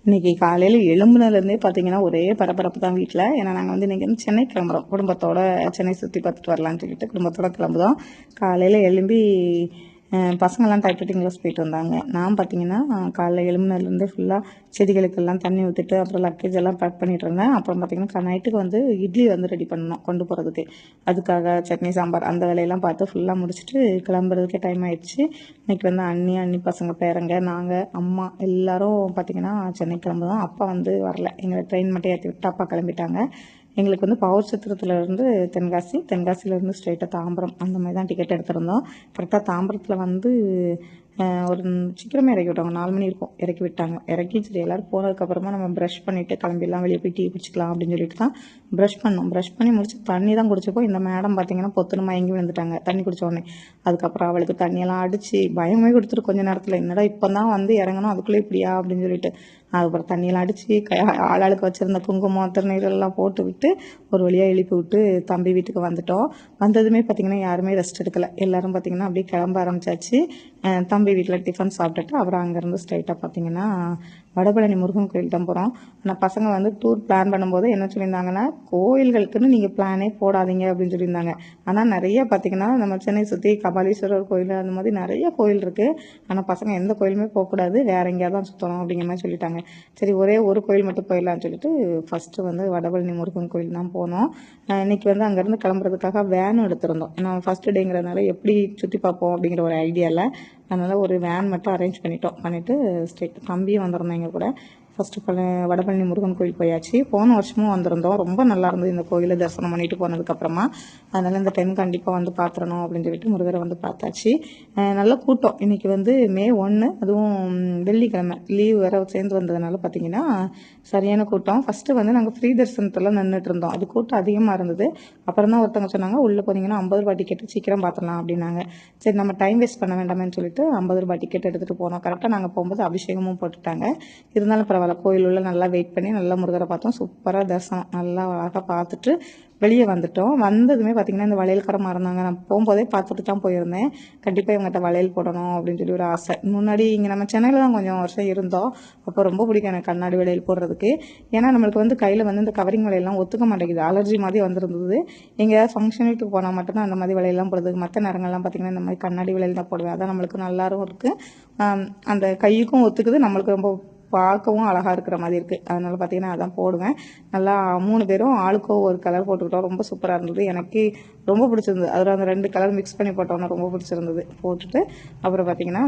இன்றைக்கி காலையில் எழும்புனதுலேருந்தே பார்த்தீங்கன்னா ஒரே பரபரப்பு தான் வீட்டில். ஏன்னா நாங்கள் வந்து இன்றைக்கி வந்து சென்னை கிளம்புறோம். குடும்பத்தோட சென்னை சுற்றி பார்த்துட்டு வரலான்னு சொல்லிட்டு குடும்பத்தோட கிளம்புதோம். காலையில் எழும்பி பசங்கள்லாம் டைப்ரைட்டிங் கிளாஸ் போயிட்டு வந்தாங்க. நான் பார்த்தீங்கன்னா காலைல எழும்புனதுலேருந்தே ஃபுல்லாக செடிகளுக்கெல்லாம் தண்ணி ஊற்றிட்டு அப்புறம் லக்கேஜ் எல்லாம் பேக் பண்ணிகிட்டு இருந்தேன். அப்புறம் பார்த்தீங்கன்னா நைட்டுக்கு வந்து இட்லி வந்து ரெடி பண்ணணும் கொண்டு போகிறதுக்கு. அதுக்காக சட்னி சாம்பார் அந்த வேலையெல்லாம் பார்த்து ஃபுல்லாக முடிச்சுட்டு கிளம்புறதுக்கே டைம் ஆயிடுச்சு. இன்றைக்கி வந்து அண்ணி பசங்க பேரங்க நாங்கள் அம்மா எல்லோரும் பார்த்திங்கன்னா சென்னை கிளம்புதோம். அப்பா வந்து வரல, எங்களை ட்ரெயின் மட்டும் ஏற்றி விட்டு அப்பா கிளம்பிட்டாங்க. எங்களுக்கு வந்து பவர் சத்திரத்துலேருந்து தென்காசியிலேருந்து ஸ்ட்ரெயிட்டாக தாம்பரம் அந்த மாதிரி தான் டிக்கெட் எடுத்திருந்தோம். கரெக்டாக தாம்பரத்தில் வந்து ஒரு சீக்கிரமே இறக்கி விட்டாங்க. 4 மணி இருக்கும் இறக்கி விட்டாங்க. இறக்கி சரி எல்லோரும் போனதுக்கப்புறமா நம்ம ப்ரஷ் பண்ணிவிட்டு கிளம்பிடலாம், வெளியே போய் டீ குடிச்சிக்கலாம் அப்படின்னு சொல்லிட்டு தான் ப்ரஷ் பண்ணோம். ப்ரஷ் பண்ணி முடிச்சு தண்ணி தான் குடிச்சப்போ இந்த மேடம் பார்த்திங்கன்னா பொத்துன்னு மயங்கி விழுந்துட்டாங்க தண்ணி குடிச்ச உடனே. அதுக்கப்புறம் அவளுக்கு தண்ணியெல்லாம் அடித்து பயமே கொடுத்துட்டு கொஞ்சம் நேரத்தில் என்னடா இப்போ தான் வந்து இறங்கணும் அதுக்குள்ளே இப்படியா அப்படின்னு சொல்லிட்டு அதுக்கப்புறம் தண்ணியெல்லாம் அடித்து ஆளாளுக்கு வச்சுருந்த குங்குமம் திருநீரெல்லாம் போட்டு விட்டு ஒரு வழியாக எழுப்பி விட்டு தம்பி வீட்டுக்கு வந்துட்டோம். வந்ததுமே பார்த்திங்கன்னா யாருமே ரெஸ்ட் எடுக்கலை. எல்லோரும் பார்த்திங்கன்னா அப்படியே கிளம்ப ஆரம்பிச்சாச்சு. தம்பி வீட்டில் டிஃபன் சாப்பிட்டுட்டு அப்புறம் அங்கேருந்து ஸ்ட்ரைட்டாக பார்த்திங்கன்னா வடபழனி முருகன் கோயில் தான் போகிறோம். ஆனால் பசங்க வந்து டூர் பிளான் பண்ணும்போது என்ன சொல்லியிருந்தாங்கன்னா கோயில்களுக்குன்னு நீங்கள் பிளானே போடாதீங்க அப்படின்னு சொல்லியிருந்தாங்க. ஆனால் நிறைய பார்த்திங்கன்னா நம்ம சென்னை சுற்றி கபாலீஸ்வரர் கோயில் அந்த மாதிரி நிறைய கோயில் இருக்குது. ஆனால் பசங்க எந்த கோயிலுமே போகக்கூடாது, வேறு எங்கேயாவது தான் சுற்றணும் அப்படிங்கிற மாதிரி சொல்லிட்டாங்க. சரி ஒரே ஒரு கோயில் மட்டும் போயிடலான்னு சொல்லிட்டு ஃபஸ்ட்டு வந்து வடபழனி முருகன் கோயில் தான் போனோம். இன்றைக்கி வந்து அங்கேருந்து கிளம்புறதுக்காக வேன் எடுத்திருந்தோம். ஏன்னா ஃபஸ்ட்டு டேங்கிறதுனால எப்படி சுற்றி பார்ப்போம் அப்படிங்கிற ஒரு ஐடியாவில் அதனால் ஒரு வேன் மட்டும் அரேஞ்ச் பண்ணிவிட்டு ஸ்ட்ரெயிட் தம்பியும் வந்திருந்தோம் எங்கள் கூட. ஃபஸ்ட்டு வடபழனி முருகன் கோயில் போயாச்சு. போன வருஷமும் வந்திருந்தோம். ரொம்ப நல்லா இருந்தது இந்த கோயிலை தரிசனம் பண்ணிட்டு போனதுக்கப்புறமா. அதனால் இந்த டைம் கண்டிப்பாக வந்து பார்த்துடணும் அப்படின்னு சொல்லிட்டு முருகரை வந்து பார்த்தாச்சு. நல்ல கூட்டம். இன்றைக்கி வந்து May 1 அதுவும் வெள்ளிக்கிழமை லீவ் வேறு சேர்ந்து வந்ததுனால பார்த்திங்கன்னா சரியான கூட்டம். ஃபஸ்ட்டு வந்து நாங்கள் ஃப்ரீ தரிசனத்தில் நின்றுட்டு இருந்தோம். அது கூட்டம் அதிகமாக இருந்தது. அப்புறம் தான் ஒருத்தவங்க சொன்னாங்க உள்ளே போனீங்கன்னா 50 ரூபா டிக்கெட்டு சீக்கிரம் பார்த்துடலாம் அப்படின்னாங்க. சரி நம்ம டைம் வேஸ்ட் பண்ண வேண்டாமேன்னு சொல்லிட்டு 50 ரூபா டிக்கெட் எடுத்துகிட்டு போனோம். கரெக்டாக நாங்கள் போகும்போது அபிஷேகமும் போட்டுட்டாங்க. இருந்தாலும் பரவாயில்ல கோயில் உள்ள நல்லா வெயிட் பண்ணி நல்லா முருகரை பார்த்தோம். சூப்பராக தரிசனம் நல்லா அழகாக பார்த்துட்டு வெளியே வந்துட்டோம். வந்ததுமே பார்த்திங்கன்னா இந்த வளையல் கடை இருந்தாங்க. நான் போகும்போதே பார்த்துட்டு தான் போயிருந்தேன். கண்டிப்பாக இவங்ககிட்ட வளையல் போடணும் அப்படின்னு சொல்லி ஒரு ஆசை. முன்னாடி இங்கே நம்ம சென்னையில் தான் கொஞ்சம் வருஷம் இருந்தோம். அப்போ ரொம்ப பிடிக்கும் எனக்கு கண்ணாடி வளையல் போடுறதுக்கு. ஏன்னா நம்மளுக்கு வந்து கையில் வந்து இந்த கவரிங் வளையல்லாம் ஒத்துக்க மாட்டேங்குது, அலர்ஜி மாதிரி வந்துருந்தது. எங்கேயாவது ஃபங்க்ஷனுக்கு போனால் மட்டும்தான் அந்த மாதிரி வளையல்லாம் போடுறதுக்கு. மற்ற நேரங்கள்லாம் பார்த்திங்கன்னா இந்த மாதிரி கண்ணாடி வளையல் தான் போடுவேன். அதான் நம்மளுக்கு நல்லாவும் இருக்குது, அந்த கைக்கும் ஒத்துக்குது, நம்மளுக்கு ரொம்ப பார்க்கவும் அழகாக இருக்கிற மாதிரி இருக்குது. அதனால் பார்த்திங்கன்னா அதான் போடுவேன். நல்லா 3 பேரும் ஆளுக்கோ ஒரு கலர் போட்டுக்கிட்டோம். ரொம்ப சூப்பராக இருந்தது. எனக்கு ரொம்ப பிடிச்சிருந்தது. அதில் அந்த 2 கலர் மிக்ஸ் பண்ணி போட்டோன்னா ரொம்ப பிடிச்சிருந்தது. போட்டுட்டு அப்புறம் பார்த்திங்கன்னா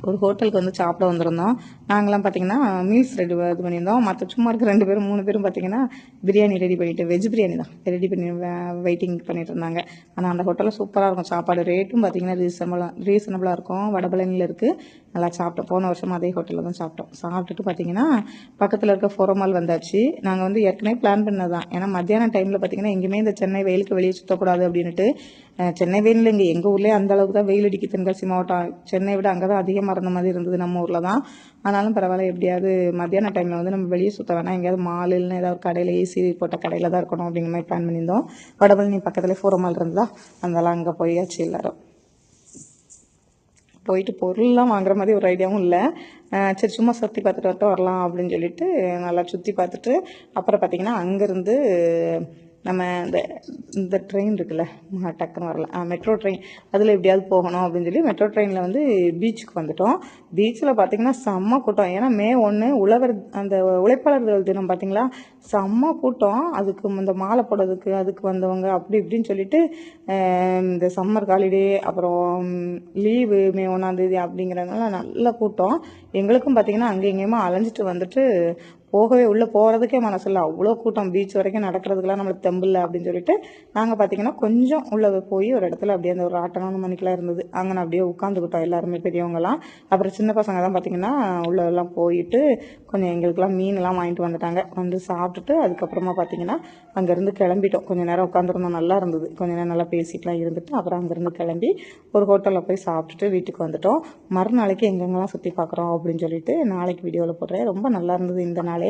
ஒரு ஹோட்டலுக்கு வந்து சாப்பிட வந்திருந்தோம். நாங்களாம் பார்த்திங்கன்னா மீல்ஸ் ரெடி இது பண்ணியிருந்தோம். மற்ற சும்மா இருக்க 2 பேரும் 3 பேரும் பார்த்திங்கன்னா பிரியாணி ரெடி பண்ணிவிட்டு வெஜ் பிரியாணி தான் ரெடி பண்ணி வெயிட்டிங் பண்ணிட்டு இருந்தாங்க. ஆனால் அந்த ஹோட்டலில் சூப்பராக இருக்கும் சாப்பாடு. ரேட்டும் பார்த்திங்கன்னா ரீசனபுளாக இருக்கும். வடபழனியில் இருக்குது. நல்லா சாப்பிட்டோம். போன வருஷம் அதே ஹோட்டலில் தான் சாப்பிட்டுட்டு பார்த்திங்கன்னா பக்கத்தில் இருக்க ஃபோரமால் வந்தாச்சு. நாங்கள் வந்து ஏற்கனவே பிளான் பண்ணது தான். ஏன்னா மத்தியான டைமில் பார்த்திங்கன்னா எங்கேயுமே இந்த சென்னை வெயிலுக்கு வெளியே சுற்றக்கூடாது அப்படின்ட்டு. சென்னை வெயில் இங்கே எங்கள் ஊர்லேயே அந்த அளவுக்கு தான் வெயில் அடிக்கு. தென்காசி மாவட்டம் சென்னை விட அங்கே தான் அதிகமாக இருந்த மாதிரி இருந்தது நம்ம ஊரில் தான். ஆனாலும் பரவாயில்ல, எப்படியாவது மத்தியான டைமில் வந்து நம்ம வெளியே சுற்ற வேணாம், எங்கேயாவது மால் இல்லைன்னா ஏதாவது கடையில் ஏசி போட்ட கடையில் தான் இருக்கணும் அப்படிங்கிற மாதிரி பிளான் பண்ணியிருந்தோம். வடபழனி பக்கத்துலேயே ஃபோரமால் இருந்தால் அதனால அங்கே போயாச்சு எல்லோரும். போயிட்டு பொருள்லாம் வாங்குற மாதிரி ஒரு ஐடியாவும் இல்லை. சரி சும்மா சுற்றி பார்த்துட்டு வரலாம் அப்படின்னு சொல்லிட்டு நல்லா சுற்றி பார்த்துட்டு அப்புறம் பார்த்திங்கன்னா அங்கேருந்து நம்ம இந்த ட்ரெயின் இருக்குல்ல, டக்குன்னு வரல, மெட்ரோ ட்ரெயின், அதில் எப்படியாவது போகணும் அப்படின்னு சொல்லி மெட்ரோ ட்ரெயினில் வந்து பீச்சுக்கு வந்துட்டோம். பீச்சில் பார்த்திங்கன்னா செம்ம கூட்டம். ஏன்னா May 1 அந்த உழைப்பாளர்கள் தினம் பார்த்திங்களா, செம்ம கூட்டம். அதுக்கு இந்த மாலை போடுறதுக்கு அதுக்கு வந்தவங்க அப்படி இப்படின்னு சொல்லிட்டு இந்த சம்மர் ஹாலிடே அப்புறம் லீவு May 1 அப்படிங்கிறதுனால நல்ல கூட்டம். எங்களுக்கும் பார்த்திங்கன்னா அங்கே எங்கேயுமா அலைஞ்சிட்டு வந்துட்டு உள்ளே போகிறதுக்கே மனசில்லை, அவ்வளோ கூட்டம். பீச் வரைக்கும் நடக்கிறதுக்கெலாம் நம்மளுக்கு தெம்பில்லை அப்படின்னு சொல்லிட்டு நாங்கள் பார்த்திங்கன்னா கொஞ்சம் உள்ளே போய் ஒரு இடத்துல அப்படியே அந்த ஒரு 8-9 மணிக்கெலாம் இருந்தது. அங்கே நான் அப்படியே உட்காந்துக்கிட்டோம் எல்லாருமே பெரியவங்கலாம். அப்புறம் சின்ன பசங்க தான் பார்த்திங்கன்னா உள்ளெல்லாம் போயிட்டு கொஞ்சம் எங்களுக்கெல்லாம் மீன்லாம் வாங்கிட்டு வந்துட்டாங்க. வந்து சாப்பிட்டுட்டு அதுக்கப்புறமா பார்த்திங்கன்னா அங்கேருந்து கிளம்பிட்டோம். கொஞ்சம் நேரம் உட்காந்துருந்தோம், நல்லா இருந்தது. கொஞ்சம் நேரம் நல்லா பேசிட்டுலாம் இருந்துட்டு அப்புறம் அங்கேருந்து கிளம்பி ஒரு ஹோட்டலில் போய் சாப்பிட்டுட்டு வீட்டுக்கு வந்துட்டோம். மறுநாளைக்கு எங்கெங்கெல்லாம் சுற்றி பார்க்குறோம் அப்படின்னு சொல்லிட்டு நாளைக்கு வீடியோவில் போடுறேன். ரொம்ப நல்லா இருந்தது இந்த நாளே.